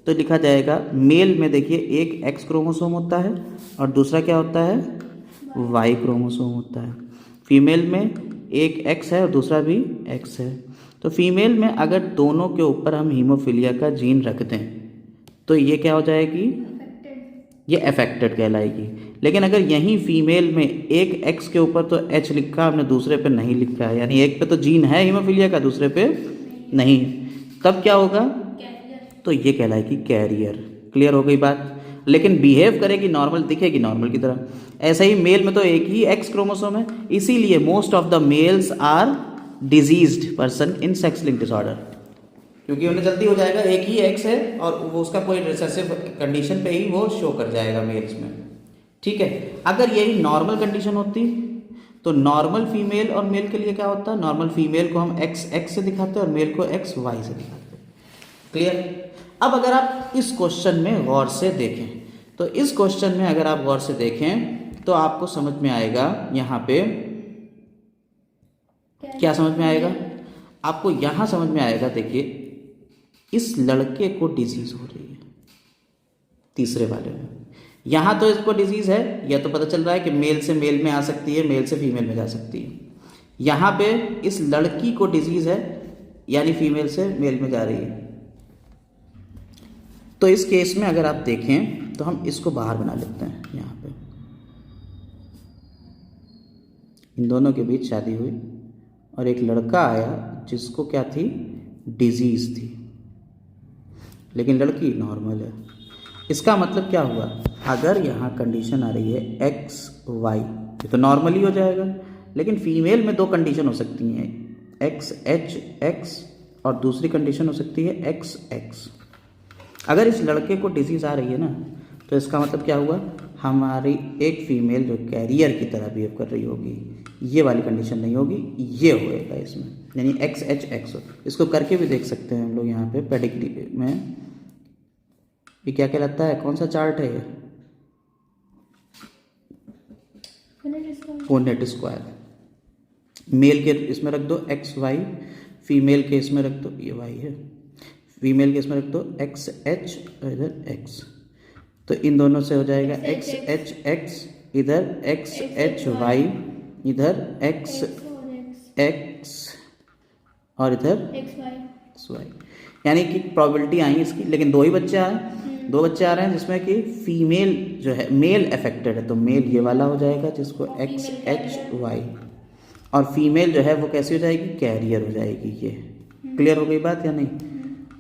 तो लिखा जाएगा मेल में देखिए एक एक्स क्रोमोसोम होता है और दूसरा क्या होता है, वाई क्रोमोसोम होता है। फीमेल में एक एक्स है और दूसरा भी एक्स है। तो फीमेल में अगर दोनों के ऊपर हम हीमोफीलिया का जीन रख दें तो ये क्या हो जाएगी, ये अफेक्टेड कहलाएगी। लेकिन अगर यहीं फीमेल में एक एक्स के ऊपर तो एच लिखा हमने, दूसरे पे नहीं लिखा है, यानी एक पे तो जीन है हीमोफीलिया का, दूसरे पे नहीं, तब क्या होगा, तो ये कहलाएगी कैरियर। क्लियर हो गई बात। लेकिन बिहेव करेगी नॉर्मल, दिखेगी नॉर्मल की तरह। ऐसे ही मेल में तो एक ही एक्स क्रोमोसोम है, इसीलिए most of the males are diseased person in sex linked disorder, क्योंकि उन्हें जल्दी हो जाएगा, एक ही एक्स है और वो उसका कोई रिसेसिव कंडीशन पे ही वो शो कर जाएगा मेल्स में। ठीक है, अगर यही नॉर्मल कंडीशन होती तो नॉर्मल फीमेल और मेल के लिए क्या होता, नॉर्मल फीमेल को हम एक्स एक्स से दिखाते और मेल को एक्स वाई से दिखाते। क्लियर। अब अगर आप इस क्वेश्चन में गौर से देखें तो इस क्वेश्चन में अगर आप गौर से देखें तो आपको समझ में आएगा, यहाँ पे क्या समझ में आएगा आपको, यहाँ समझ में आएगा। देखिए इस लड़के को डिजीज हो रही है, तीसरे वाले में, यहाँ तो इसको डिजीज है, यह तो पता चल रहा है कि मेल से मेल में आ सकती है, मेल से फीमेल में जा सकती है। यहाँ पे इस लड़की को डिजीज है, यानी फीमेल से मेल में जा रही है। तो इस केस में अगर आप देखें तो हम इसको बाहर बना लेते हैं। यहाँ पे इन दोनों के बीच शादी हुई और एक लड़का आया जिसको क्या थी, डिजीज थी, लेकिन लड़की नॉर्मल है। इसका मतलब क्या हुआ, अगर यहाँ कंडीशन आ रही है एक्स वाई, ये तो नॉर्मल ही हो जाएगा, लेकिन फीमेल में दो कंडीशन हो सकती हैं, एक्स एच एक्स और दूसरी कंडीशन हो सकती है एक्स एक्स। अगर इस लड़के को डिजीज़ आ रही है ना, तो इसका मतलब क्या हुआ, हमारी एक फीमेल जो कैरियर की तरह बिहेव कर रही होगी, ये वाली कंडीशन नहीं होगी, ये होएगा इसमें, यानी एक्स एच एक्स। इसको करके भी देख सकते हैं हम लोग यहाँ पे पेडिग्री में। ये क्या कहलाता है, कौन सा चार्ट है ये, पुनेट स्क्वायर। मेल के इसमें रख दो एक्स वाई, फीमेल के इसमें रख दो, ये वाई है, फीमेल के इसमें रख दो एक्स एच और इधर एक्स। तो इन दोनों से हो जाएगा एक्स एच एक्स, इधर एक्स एच वाई, इधर एक्स एक्स और इधर एक्स वाई। यानी कि प्रोबेबिलिटी आई इसकी, लेकिन दो ही बच्चे आए, दो बच्चे आ रहे हैं जिसमें कि फीमेल जो है मेल अफेक्टेड है, तो मेल ये वाला हो जाएगा जिसको एक्स एच वाई, और फीमेल जो है वो कैसी हो जाएगी, कैरियर हो जाएगी। ये क्लियर हो गई बात या नहीं।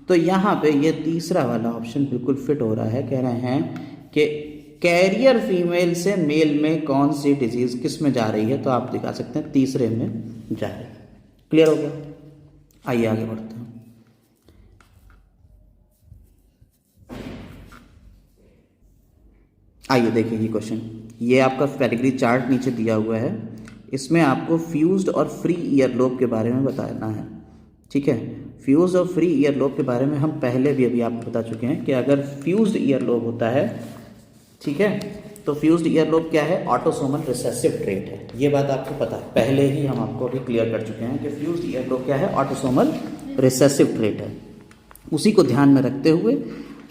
तो यहाँ पे ये तीसरा वाला ऑप्शन बिल्कुल फिट हो रहा है। कह रहे हैं कि कैरियर फीमेल से मेल में कौन सी डिजीज किस में जा रही है, तो आप दिखा सकते हैं तीसरे में जा रही है। क्लियर हो गया, आइए आगे बढ़ते हैं। आइए देखिए ये क्वेश्चन, ये आपका कैटेगरी चार्ट नीचे दिया हुआ है, इसमें आपको फ्यूज्ड और फ्री ईयरलोब के बारे में बताना है। ठीक है, फ्यूज और फ्री ईयरलोब के बारे में हम पहले भी अभी आपको बता चुके हैं कि अगर फ्यूज्ड ईयरलोब होता है, ठीक है, तो फ्यूज्ड ईयरलोब क्या है, ऑटोसोमल रिसेसिव ट्रेट है। ये बात आपको पता है, पहले ही हम आपको अभी क्लियर कर चुके हैं कि फ्यूज्ड ईयरलोब क्या है, ऑटोसोमल रिसेसिव ट्रेट है। उसी को ध्यान में रखते हुए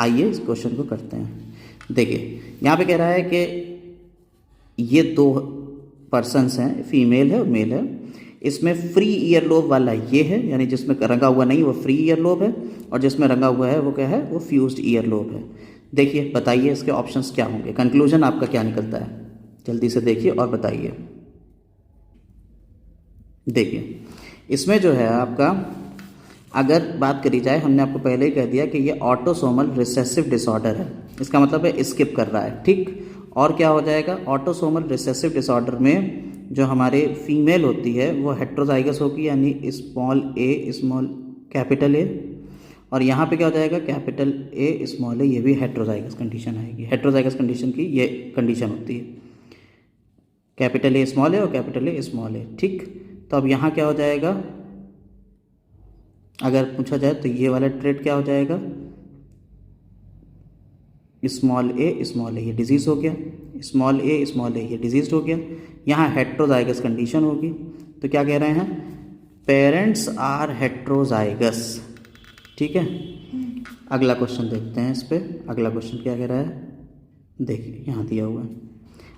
आइए इस क्वेश्चन को करते हैं। देखिए यहाँ पे कह रहा है कि ये दो पर्सन्स हैं, फीमेल है और मेल है, इसमें फ्री ईयरलोब वाला ये है, यानी जिसमें रंगा हुआ नहीं वो फ्री ईयरलोब है, और जिसमें रंगा हुआ है वो क्या है, वो फ्यूज्ड ईयरलोब है। देखिए बताइए इसके ऑप्शंस क्या होंगे, कंक्लूजन आपका क्या निकलता है, जल्दी से देखिए और बताइए। देखिए इसमें जो है आपका, अगर बात करी जाए, हमने आपको पहले ही कह दिया कि ये ऑटोसोमल रिसेसिव डिसऑर्डर है, इसका मतलब है स्किप कर रहा है। ठीक, और क्या हो जाएगा, ऑटोसोमल रिसेसिव डिसऑर्डर में जो हमारे फीमेल होती है वो हेट्रोजाइगस होगी, यानी small A small capital A, और यहाँ पे क्या हो जाएगा कैपिटल ए स्मॉल ए, ये भी हेट्रोजाइगस कंडीशन आएगी। हेट्रोजाइगस कंडीशन की ये कंडीशन होती है, कैपिटल ए स्मॉल ए और कैपिटल ए स्मॉल ए। ठीक, तो अब यहाँ क्या हो जाएगा, अगर पूछा जाए तो ये वाला ट्रेट क्या हो जाएगा, स्मॉल ए, ये डिजीज़ हो गया, स्मॉल ए ये डिजीज हो गया। यहाँ हेट्रोजाइगस कंडीशन होगी, तो क्या कह रहे हैं, पेरेंट्स आर हेट्रोजाइगस। ठीक है, अगला क्वेश्चन देखते हैं इस पर। अगला क्वेश्चन क्या कह रहा है, देखिए यहाँ दिया हुआ है।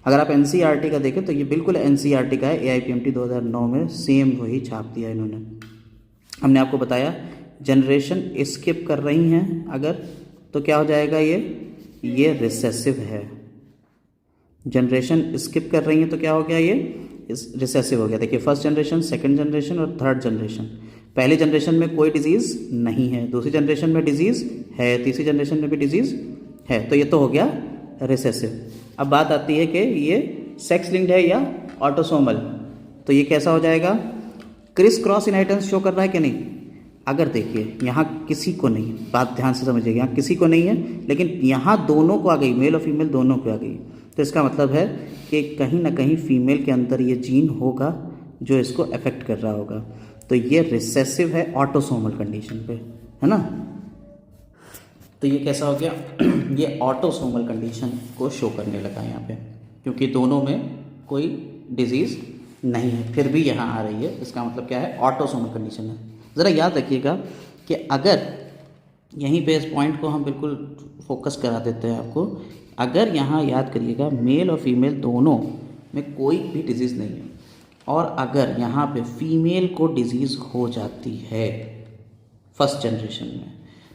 अगर आप एनसीईआरटी का देखें तो ये बिल्कुल एनसीईआरटी का है, एआईपीएमटी 2009 में सेम वही छाप दिया इन्होंने। हमने आपको बताया जनरेशन स्किप कर रही हैं अगर, तो क्या हो जाएगा, ये रिसेसिव है। जनरेशन स्किप कर रही हैं तो क्या हो गया, ये रिसेसिव हो गया। देखिए फर्स्ट जनरेशन, सेकंड जनरेशन और थर्ड जनरेशन। पहली जनरेशन में कोई डिजीज़ नहीं है, दूसरी जनरेशन में डिजीज़ है, तीसरी जनरेशन में भी डिजीज़ है, तो ये तो हो गया रिसेसिव। अब बात आती है कि ये सेक्स लिंक्ड है या ऑटोसोमल, तो ये कैसा हो जाएगा, क्रिस क्रॉस इनहेरिटेंस शो कर रहा है कि नहीं। अगर देखिए यहाँ किसी को नहीं, बात ध्यान से समझिएगा, यहाँ किसी को नहीं है, लेकिन यहाँ दोनों को आ गई, मेल और फीमेल दोनों को आ गई, तो इसका मतलब है कि कहीं ना कहीं फीमेल के अंदर ये जीन होगा जो इसको अफेक्ट कर रहा होगा, तो ये रिसेसिव है ऑटोसोमल कंडीशन पे, है ना। तो ये कैसा हो गया, ये ऑटोसोमल कंडीशन को शो करने लगा यहाँ पे, क्योंकि दोनों में कोई डिजीज़ नहीं है, फिर भी यहाँ आ रही है, इसका मतलब क्या है, ऑटोसोमल कंडीशन है। ज़रा याद रखिएगा कि अगर यहीं पे इस पॉइंट को हम बिल्कुल फोकस करा देते हैं आपको, अगर यहाँ याद करिएगा मेल और फीमेल दोनों में कोई भी डिजीज़ नहीं है, और अगर यहाँ पे फीमेल को डिजीज़ हो जाती है फर्स्ट जनरेशन में,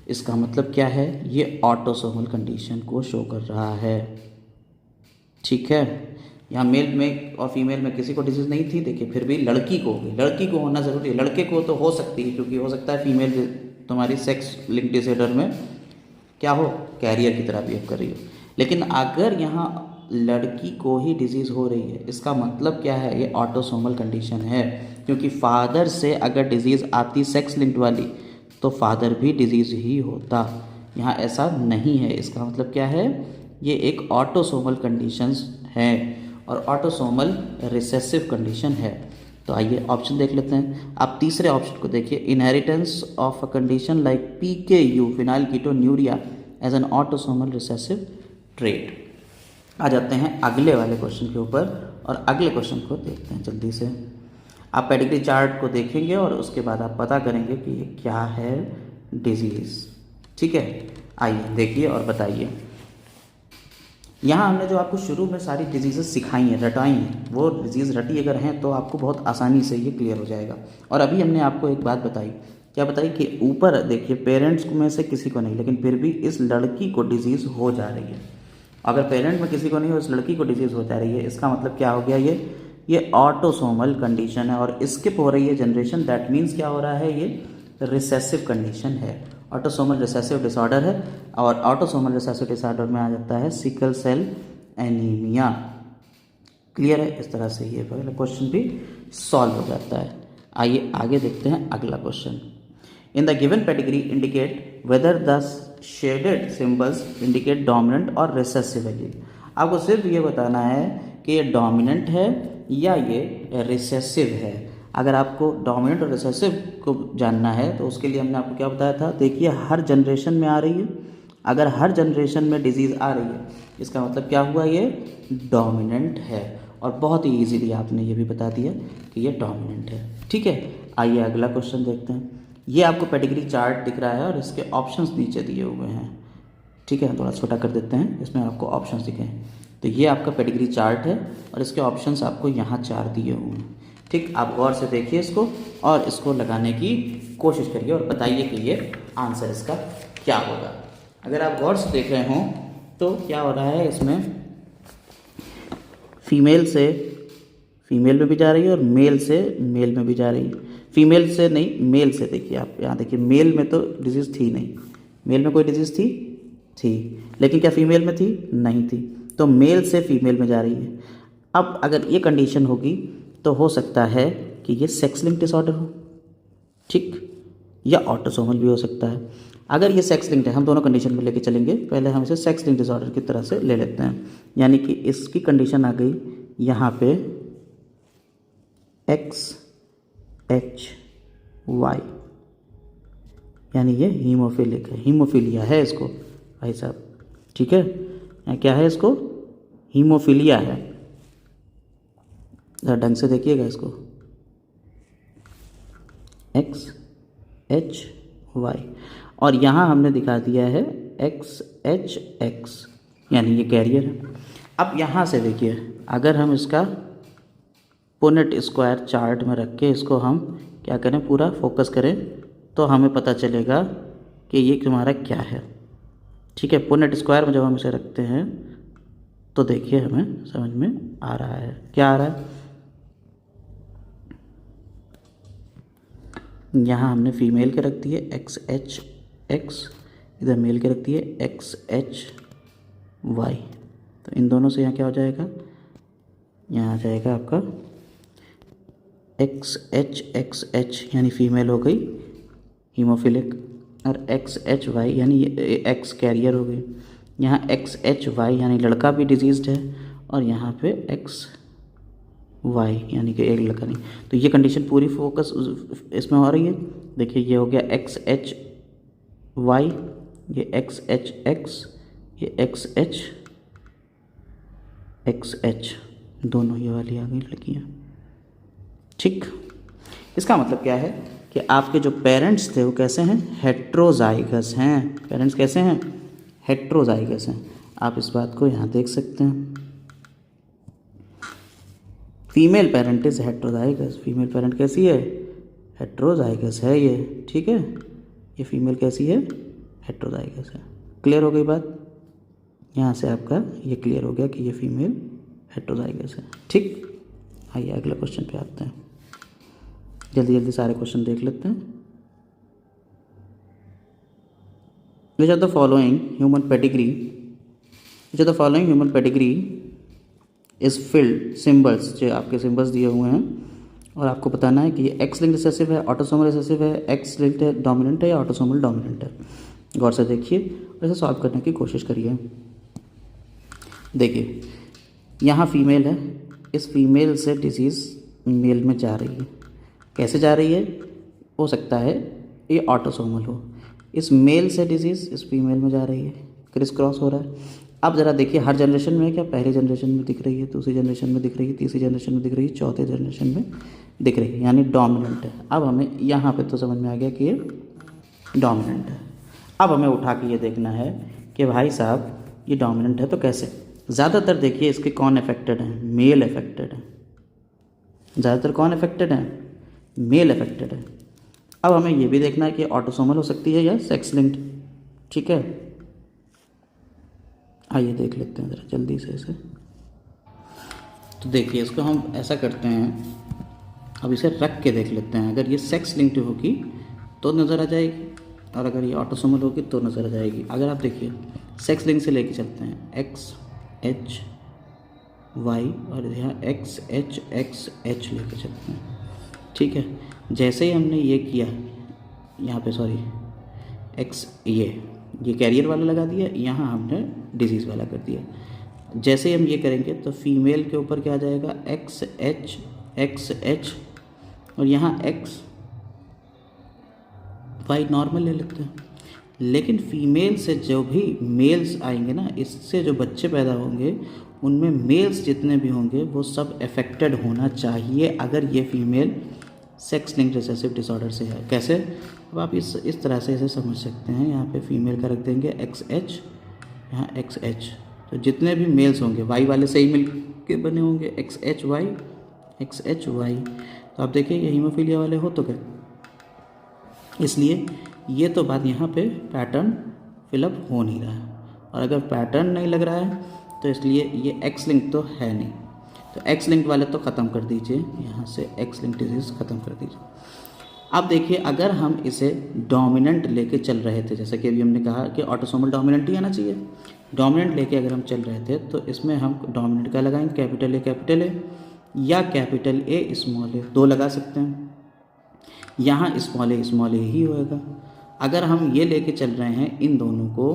इसका मतलब क्या है, ये ऑटोसोमल कंडीशन को शो कर रहा है। ठीक है, यहाँ मेल में और फीमेल में किसी को डिजीज़ नहीं थी, देखिए फिर भी लड़की को होगी, लड़की को होना ज़रूरी है। लड़के को तो हो सकती है, क्योंकि हो सकता है फीमेल तुम्हारी सेक्स लिंक डिसऑर्डर में क्या हो, कैरियर की तरह बिहेव कर रही हो, लेकिन अगर यहाँ लड़की को ही डिजीज़ हो रही है, इसका मतलब क्या है, ये ऑटोसोमल कंडीशन है, क्योंकि फादर से अगर डिजीज़ आती सेक्स लिंक्ड वाली तो फादर भी डिजीज़ ही होता। यहाँ ऐसा नहीं है, इसका मतलब क्या है, ये एक ऑटोसोमल कंडीशंस है और ऑटोसोमल रिसेसिव कंडीशन है। तो आइए ऑप्शन देख लेते हैं। आप तीसरे ऑप्शन को देखिए, inheritance of a condition like PKU phenylketonuria as an autosomal recessive trait. आ जाते हैं अगले वाले क्वेश्चन के ऊपर और अगले क्वेश्चन को देखते हैं जल्दी से। आप पेडिग्री चार्ट को देखेंगे और उसके बाद आप पता करेंगे कि ये क्या है डिजीज़। ठीक है, आइए देखिए और बताइए। यहाँ हमने जो आपको शुरू में सारी डिजीज़ेस सिखाई हैं, रटाई हैं, वो डिजीज़ रटी अगर हैं तो आपको बहुत आसानी से ये क्लियर हो जाएगा। और अभी हमने आपको एक बात बताई, क्या बताई कि ऊपर देखिए पेरेंट्स में से किसी को नहीं, लेकिन फिर भी इस लड़की को डिजीज़ हो जा रही है। अगर पेरेंट में किसी को नहीं हो, इस लड़की को डिजीज़ हो जा रही है, इसका मतलब क्या हो गया, ये ऑटोसोमल कंडीशन है और स्किप हो रही है जनरेशन। दैट मीन्स क्या हो रहा है, ये रिसेसिव कंडीशन है, ऑटोसोमल रिसेसिव डिसऑर्डर है। और ऑटोसोमल रिसेसिव डिसऑर्डर में आ जाता है सिकल सेल एनीमिया। क्लियर है, इस तरह से ये पहला क्वेश्चन भी सॉल्व हो जाता है। आइए आगे देखते हैं अगला question. In the given pedigree indicate whether the shaded symbols indicate dominant और रिसेसिव एलील। आपको सिर्फ ये बताना है कि ये डोमिनेंट है या ये रिसेसिव है। अगर आपको डोमिनेंट और रिसेसिव को जानना है तो उसके लिए हमने आपको क्या बताया था, देखिए हर जनरेशन में आ रही है। अगर हर जनरेशन में डिजीज़ आ रही है, इसका मतलब क्या हुआ, ये डोमिनेंट है। और बहुत ही इजीली आपने ये भी बता दिया कि ये डोमिनेंट है। ठीक है, आइए अगला क्वेश्चन देखते हैं। ये आपको पेडिग्री चार्ट दिख रहा है और इसके ऑप्शंस नीचे दिए हुए हैं। ठीक है, थोड़ा छोटा कर देते हैं, इसमें आपको ऑप्शंस दिखे। तो ये आपका पेडिग्री चार्ट है और इसके ऑप्शंस आपको यहाँ 4 दिए हुए हैं। ठीक, आप गौर से देखिए इसको और इसको लगाने की कोशिश करिए और बताइए कि ये आंसर इसका क्या होगा। अगर आप गौर से देख रहे हों तो क्या हो रहा है, इसमें फीमेल से फीमेल में भी जा रही है और मेल से मेल में भी जा रही है। फीमेल से नहीं, मेल से। देखिए आप यहाँ देखिए, मेल में तो डिजीज़ थी नहीं, मेल में कोई डिजीज़ थी, लेकिन क्या फीमेल में थी, नहीं थी, तो मेल से फीमेल में जा रही है। अब अगर ये कंडीशन होगी तो हो सकता है कि ये सेक्स लिंक डिसऑर्डर हो। ठीक, या ऑटोसोमल भी हो सकता है। अगर ये सेक्स लिंक्ड है, हम दोनों कंडीशन में लेके चलेंगे। पहले हम इसे सेक्स लिंक्ड डिसऑर्डर की तरह से ले लेते हैं, यानी कि इसकी कंडीशन आ गई यहाँ पे XHY, यानी ये हीमोफिलिक है, हीमोफीलिया है इसको भाई साहब, ठीक है। यहाँ क्या है, इसको हीमोफीलिया है। ज़रा ढंग से देखिएगा इसको, XHY, और यहाँ हमने दिखा दिया है XHX, यानी ये कैरियर है। अब यहाँ से देखिए, अगर हम इसका पुनेट स्क्वायर चार्ट में रख के इसको हम क्या करें, पूरा फोकस करें, तो हमें पता चलेगा कि ये तुम्हारा क्या है, ठीक है। पुनेट स्क्वायर में जब हम इसे रखते हैं तो देखिए हमें समझ में आ रहा है, क्या आ रहा है। यहाँ हमने फीमेल के रख दिए XHX, इधर मेल के रख दिए XHY, तो इन दोनों से यहाँ क्या हो जाएगा, यहाँ आ जाएगा आपका XHXH, यानी फीमेल हो गई हीमोफिलिक, और XHY यानी X कैरियर हो गई। यहाँ XHY यानी लड़का भी डिजीज़्ड है, और यहाँ पे XY यानी कि एक लड़का नहीं। तो ये कंडीशन पूरी फोकस इसमें हो रही है। देखिए ये हो गया XHY, ये XHX, ये XHXH, दोनों ये वाली आ गई लड़कियाँ, ठीक। इसका मतलब क्या है कि आपके जो पेरेंट्स थे वो कैसे हैं, हेट्रोजाइगस हैं। पेरेंट्स कैसे हैं, हेट्रोजाइगस हैं। आप इस बात को यहाँ देख सकते हैं, female parent is heterozygous. Female parent कैसी है, हेट्रोजाइगस है ये, ठीक है। ये फीमेल कैसी है, हेट्रोजाइगस है। क्लियर हो गई बात, यहाँ से आपका ये क्लियर हो गया कि ये फीमेल हेट्रोजाइगस है, ठीक। आइए अगले क्वेश्चन पे आते हैं, जल्दी जल्दी सारे क्वेश्चन देख लेते हैं। Which are the following human pedigree, which are the following human pedigree is filled, symbols जो आपके सिम्बल्स दिए हुए हैं, और आपको बताना है कि ये एक्स लिंक्ड रिसेसिव है, ऑटोसोमल रिसेसिव है, एक्स लिंक्ड है डोमिनेंट है या ऑटोसोमल डोमिनेंट है। गौर से देखिए और इसे सॉल्व करने की कोशिश करिए। देखिए यहाँ फीमेल है, इस फीमेल से डिजीज़ मेल में जा रही है। कैसे जा रही है, हो सकता है ये ऑटोसोमल हो, इस मेल से डिजीज़ इस फीमेल में जा रही है, क्रिस क्रॉस हो रहा है। अब ज़रा देखिए हर जनरेशन में क्या, पहली जनरेशन में दिख रही है, दूसरी जनरेशन में दिख रही है, तीसरी जनरेशन में दिख रही है, चौथे जनरेशन में दिख रही है, यानी डोमिनेंट है। अब हमें यहाँ पे तो समझ में आ गया कि ये डोमिनेंट है। अब हमें उठा के ये देखना है कि भाई साहब ये डोमिनेंट है तो कैसे। ज़्यादातर देखिए इसके कौन अफेक्टेड हैं, मेल अफेक्टेड है। ज़्यादातर कौन अफेक्टेड है, मेल अफेक्टेड है। अब हमें ये भी देखना है कि ऑटोसोमल हो सकती है या सेक्स लिंक्ड, ठीक है। आइए देख लेते हैं ज़रा जल्दी से इसे। तो देखिए इसको हम ऐसा करते हैं, अब इसे रख के देख लेते हैं। अगर ये सेक्स लिंक्ड होगी तो नज़र आ जाएगी, और अगर ये ऑटोसोमल होगी तो नज़र आ जाएगी। अगर आप देखिए सेक्स लिंक से लेके चलते हैं XHY और यहाँ XHXH लेके चलते हैं, ठीक है। जैसे ही हमने ये किया, यहाँ पे सॉरी एक्स ये कैरियर वाला लगा दिया, यहाँ हमने डिजीज़ वाला कर दिया। जैसे ही हम ये करेंगे तो फीमेल के ऊपर क्या आ जाएगा, XHXH, और यहाँ XY नॉर्मल ले लेते हैं। लेकिन फीमेल से जो भी मेल्स आएंगे ना, इससे जो बच्चे पैदा होंगे उनमें मेल्स जितने भी होंगे वो सब अफेक्टेड होना चाहिए, अगर ये female sex linked recessive disorder से है। कैसे, अब आप इस तरह से इसे समझ सकते हैं। यहाँ पे फीमेल का रख देंगे XH, यहाँ XH, तो जितने भी मेल्स होंगे वाई वाले से ही मिल के बने होंगे, XHY। तो आप देखिए ये हीमोफीलिया वाले हो तो गए, इसलिए ये तो बात यहाँ पे पैटर्न फिलअप हो नहीं रहा है। और अगर पैटर्न नहीं लग रहा है तो इसलिए ये एक्स लिंक तो है नहीं, तो एक्स लिंक वाले तो ख़त्म कर दीजिए, यहाँ से एक्स लिंक डिजीज़ ख़त्म कर दीजिए। अब देखिए अगर हम इसे डोमिनेंट लेके चल रहे थे, जैसे कि अभी हमने कहा कि ऑटोसोमल डोमिनेंट ही आना चाहिए, डोमिनेंट लेके अगर हम चल रहे थे तो इसमें हम डोमिनेंट का लगाएंगे, कैपिटल ए या कैपिटल ए स्मॉल ए, दो लगा सकते हैं। यहाँ स्मॉल ए ही होएगा। अगर हम ये लेके चल रहे हैं इन दोनों को,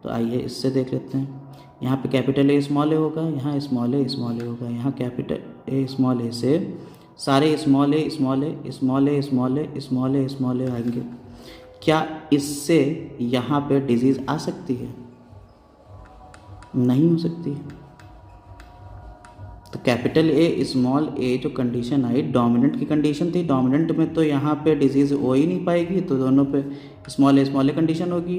तो आइए इससे देख लेते हैं। यहाँ पे कैपिटल ए स्मॉल ए होगा, यहाँ स्मॉल ए होगा, यहाँ कैपिटल ए स्मॉल ए से सारे स्मॉल ए स्मॉल ए स्मॉल ए स्मॉल ए स्मॉल ए स्मॉल ए आएंगे। क्या इससे यहाँ पे डिजीज़ आ सकती है? नहीं हो सकती है। तो कैपिटल ए स्मॉल ए जो कंडीशन आई डोमिनेंट की कंडीशन थी, डोमिनेंट में तो यहाँ पे डिजीज़ हो ही नहीं पाएगी, तो दोनों पे स्मॉल ए कंडीशन होगी,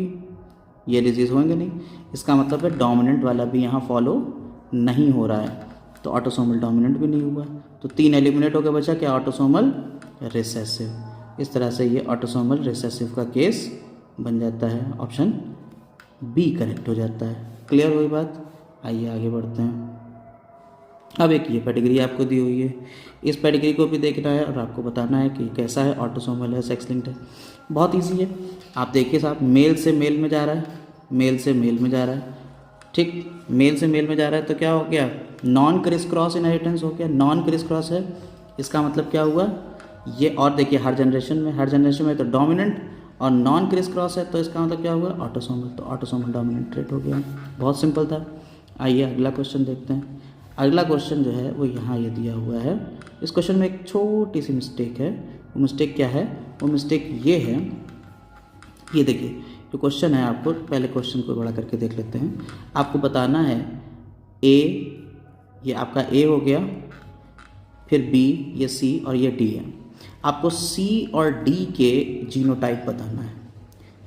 ये डिजीज़ होंगे नहीं। इसका मतलब है डोमिनेंट वाला भी यहाँ फॉलो नहीं हो रहा है, तो ऑटोसोमल डोमिनेंट भी नहीं हुआ। तो 3 एलिमिनेट हो गया, बचा क्या? Autosomal recessive. इस तरह से ये ऑटोसोमल रिसेसिव का केस बन जाता है, ऑप्शन बी करेक्ट हो जाता है। क्लियर हुई बात? आइए आगे बढ़ते हैं। अब एक ये पेडिग्री आपको दी हुई है, इस पेडिग्री को भी देखना है और आपको बताना है कि कैसा है, ऑटोसोमल है, सेक्स लिंक्ड है। बहुत इजी है, आप देखिए साहब, मेल से मेल में जा रहा है, मेल से मेल में जा रहा है, ठीक, मेल से मेल में जा रहा है, तो क्या हो गया? नॉन क्रिस क्रॉस इनहेरिटेंस हो गया। नॉन क्रिस क्रॉस है, इसका मतलब क्या हुआ ये? और देखिए हर जनरेशन में तो डोमिनेंट और नॉन क्रिस क्रॉस है, तो इसका मतलब क्या हुआ? ऑटोसोमल। तो ऑटोसोमल डोमिनेंट ट्रेट हो गया। बहुत सिंपल था। आइए अगला क्वेश्चन देखते हैं। अगला क्वेश्चन जो है वो यहाँ ये दिया हुआ है। इस क्वेश्चन में एक छोटी सी मिस्टेक है। वो मिस्टेक क्या है? वो मिस्टेक ये है, ये देखिए जो क्वेश्चन है, आपको पहले क्वेश्चन को बड़ा करके देख लेते हैं। आपको बताना है ए, ये आपका ए हो गया, फिर बी, ये सी और ये डी है। आपको सी और डी के जीनोटाइप बताना है,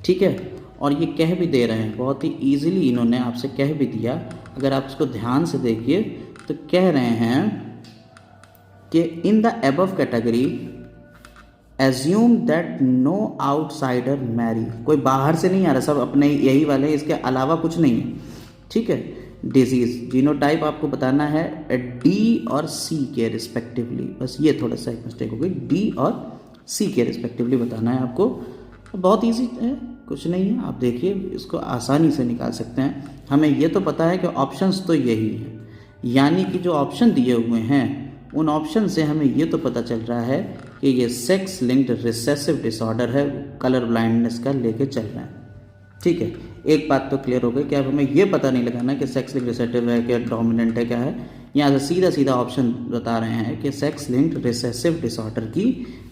ठीक है। और ये कह भी दे रहे हैं, बहुत ही ईजिली इन्होंने आपसे कह भी दिया। अगर आप इसको ध्यान से देखिए तो कह रहे हैं कि in the above category assume that no outsider marry. कोई बाहर से नहीं आ रहा, सब अपने यही वाले, इसके अलावा कुछ नहीं है, ठीक है। डिजीज़ जीनोटाइप आपको बताना है डी और सी के रिस्पेक्टिवली, बस ये थोड़ा सा एक मिस्टेक हो गई, डी और सी के रिस्पेक्टिवली बताना है आपको। बहुत ईजी है, कुछ नहीं है, आप देखिए इसको आसानी से निकाल सकते हैं। हमें ये तो पता है कि ऑप्शंस तो यही है, यानी कि जो ऑप्शन दिए हुए हैं उन ऑप्शन से हमें ये तो पता चल रहा है कि ये सेक्स लिंक्ड रिसेसिव डिसऑर्डर है, कलर ब्लाइंडनेस का लेके चल रहे हैं, ठीक है। एक बात तो क्लियर हो गई कि अब हमें ये पता नहीं लगाना कि सेक्स लिंक्ड रिसेसिव है क्या डोमिनेंट है क्या है। यहाँ से सीधा ऑप्शन बता रहे हैं कि सेक्स लिंक्ड रिसेसिव डिसऑर्डर की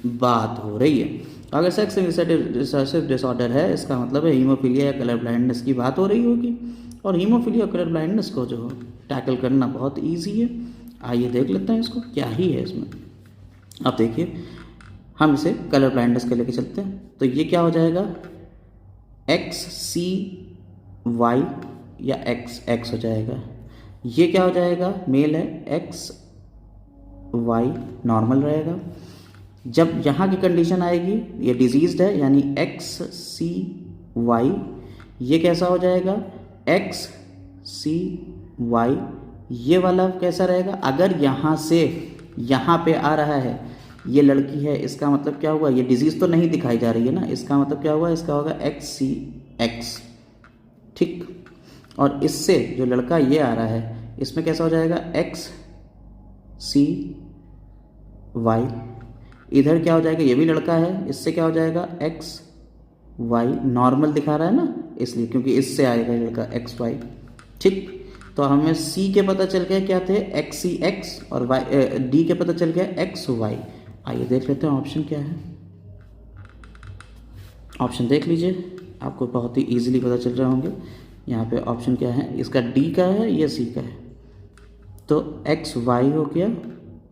बात हो रही है। अगर सेक्स लिंक्ड रिसेसिव डिसऑर्डर है, इसका मतलब है हीमोफीलिया या कलर ब्लाइंडनेस की बात हो रही होगी। और हीमोफीलिया कलर ब्लाइंडनेस को जो टैकल करना बहुत ईजी है। आइए देख लेते हैं इसको क्या ही है इसमें। अब देखिए हम इसे कलर ब्लाइंडनेस के लेके चलते हैं, तो ये क्या हो जाएगा? एक्स सी वाई या एक्स एक्स हो जाएगा। ये क्या हो जाएगा? मेल है, एक्स वाई नॉर्मल रहेगा। जब यहाँ की कंडीशन आएगी, ये डिजीज्ड है, यानी एक्स सी वाई, ये कैसा हो जाएगा? एक्स सी वाई। ये वाला कैसा रहेगा? अगर यहाँ से यहाँ पे आ रहा है, ये लड़की है, इसका मतलब क्या हुआ? ये डिजीज़ तो नहीं दिखाई जा रही है ना, इसका मतलब क्या हुआ? इसका होगा एक्स सी एक्स, ठीक। और इससे जो लड़का ये आ रहा है, इसमें कैसा हो जाएगा? एक्स सी वाई। इधर क्या हो जाएगा? ये भी लड़का है, इससे क्या हो जाएगा? X Y. नॉर्मल दिखा रहा है ना, इसलिए, क्योंकि इससे आएगा लड़का एक्स वाई, ठीक। तो हमें सी के पता चल गया क्या थे? एक्स सी एक्स, और वाई डी के पता चल गया एक्स वाई। आइए देख लेते हैं ऑप्शन क्या है। ऑप्शन देख लीजिए, आपको बहुत ही इजीली पता चल रहे होंगे। यहाँ पे ऑप्शन क्या है? इसका डी का है, ये सी का है, तो एक्स वाई हो गया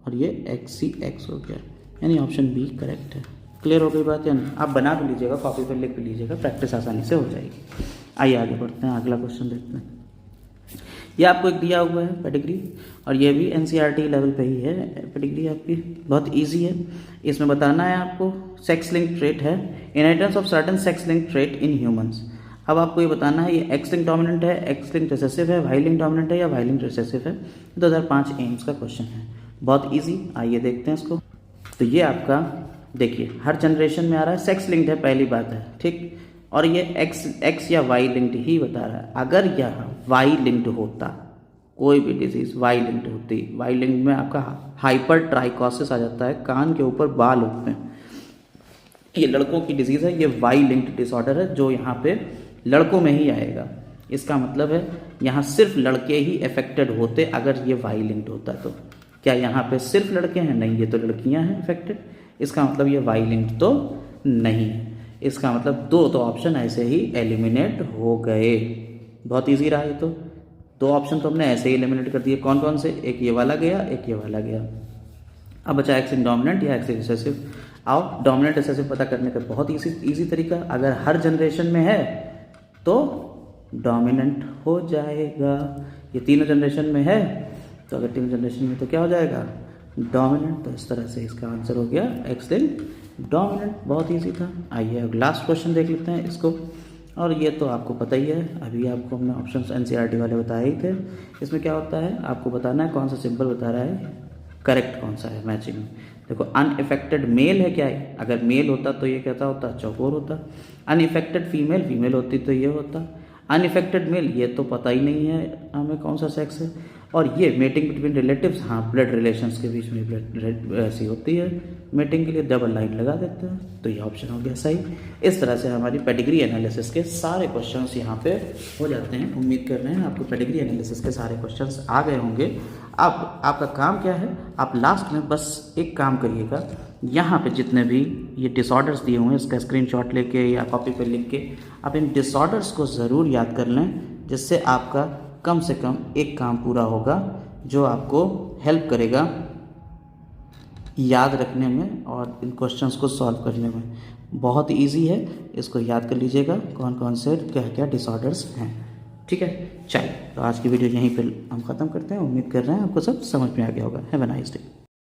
और ये एक्स सी एक्स हो गया, यानी ऑप्शन बी करेक्ट है। क्लियर हो गई बात या नहीं? आप बना भी लीजिएगा, कॉपी पर लिख भी लीजिएगा, प्रैक्टिस आसानी से हो जाएगी। आइए आगे बढ़ते हैं, अगला क्वेश्चन देखते हैं। ये आपको एक दिया हुआ है पेडिग्री, और ये भी एनसीईआरटी लेवल पे ही है पेडिग्री आपकी, बहुत इजी है। इसमें बताना है आपको सेक्स लिंक ट्रेट है, inheritance of certain sex link trait in humans. अब आपको ये बताना है ये एक्स लिंक डोमिनेंट है, एक्स लिंक रिसेसिव है, वाई लिंक डोमिनेंट है या वाई लिंक रिसेसिव है। 2005 एम्स का क्वेश्चन है, बहुत ईजी। आइए देखते हैं इसको। तो ये आपका देखिए हर जनरेशन में आ रहा है, सेक्स लिंक्ड है, पहली बात है, ठीक। और ये एक्स या वाई लिंक्ड ही बता रहा है। अगर यह वाई लिंक्ड होता, कोई भी डिजीज वाई लिंक्ड होती, वाई लिंक्ड में आपका हाइपर ट्राइकोसिस आ जाता है, कान के ऊपर बाल उगते हैं, ये लड़कों की डिजीज़ है, ये वाई लिंक्ड डिसऑर्डर है जो यहाँ पे लड़कों में ही आएगा। इसका मतलब है यहाँ सिर्फ लड़के ही अफेक्टेड होते अगर ये वाई लिंक्ड होता तो। क्या यहाँ पे सिर्फ लड़के हैं? नहीं, ये तो लड़कियाँ हैं अफेक्टेड। इसका मतलब ये वाई लिंक्ड तो नहीं है। इसका मतलब दो तो ऑप्शन ऐसे ही एलिमिनेट हो गए। बहुत ईजी रहा ये तो। दो ऑप्शन तो हमने ऐसे ही एलिमिनेट कर दिए। कौन कौन से? एक ये वाला गया, एक ये वाला गया। अब बचा एक्स डोमिनेंट या एक्स रिसेसिव। आओ डोमिनेंट रिसेसिव पता करने का बहुत इजी तरीका। अगर हर जनरेशन में है तो डोमिनेंट हो जाएगा। ये तीनों जनरेशन में है तो अगर तीनों जनरेशन में तो क्या हो जाएगा? डोमिनेंट। तो इस तरह से इसका आंसर हो गया एक्स लिंक्ड डोमिनेंट। बहुत ईजी था। आइए अब लास्ट क्वेश्चन देख लेते हैं इसको। और ये तो आपको पता ही है, अभी आपको हमने ऑप्शंस एनसीईआरटी वाले बताए ही थे। इसमें क्या होता है आपको बताना है कौन सा सिंबल बता रहा है करेक्ट कौन सा है मैचिंग। देखो अनइफेक्टेड मेल है क्या है? अगर मेल होता तो ये कैसा होता? चौकोर होता। अनइफेक्टेड फीमेल, फीमेल होती तो ये होता। अनइफेक्टेड मेल, ये तो पता ही नहीं है हमें कौन सा सेक्स है। और ये मेटिंग बिटवीन रिलेटिव्स, हाँ ब्लड रिलेशंस के बीच में ब्लड ऐसी होती है। मेटिंग के लिए डबल लाइन लगा देते हैं तो ये ऑप्शन हो गया सही। इस तरह से हमारी पेडिग्री एनालिसिस के सारे क्वेश्चंस यहाँ पे हो जाते हैं। उम्मीद कर रहे हैं आपको पेडिग्री एनालिसिस के सारे क्वेश्चंस आ गए होंगे। अब आपका काम क्या है? आप लास्ट में बस एक काम करिएगा, यहाँ पे जितने भी ये डिसऑर्डर्स दिए हुए हैं इसका स्क्रीनशॉट लेके या कॉपी पे लिख के आप इन डिसऑर्डर्स को ज़रूर याद कर लें, जिससे आपका कम से कम एक काम पूरा होगा जो आपको हेल्प करेगा याद रखने में और इन क्वेश्चंस को सॉल्व करने में। बहुत इजी है, इसको याद कर लीजिएगा कौन कौन से क्या क्या डिसऑर्डर्स हैं। ठीक है, चलिए तो आज की वीडियो यहीं पे हम ख़त्म करते हैं। उम्मीद कर रहे हैं आपको सब समझ में आ गया होगा। Have a nice day.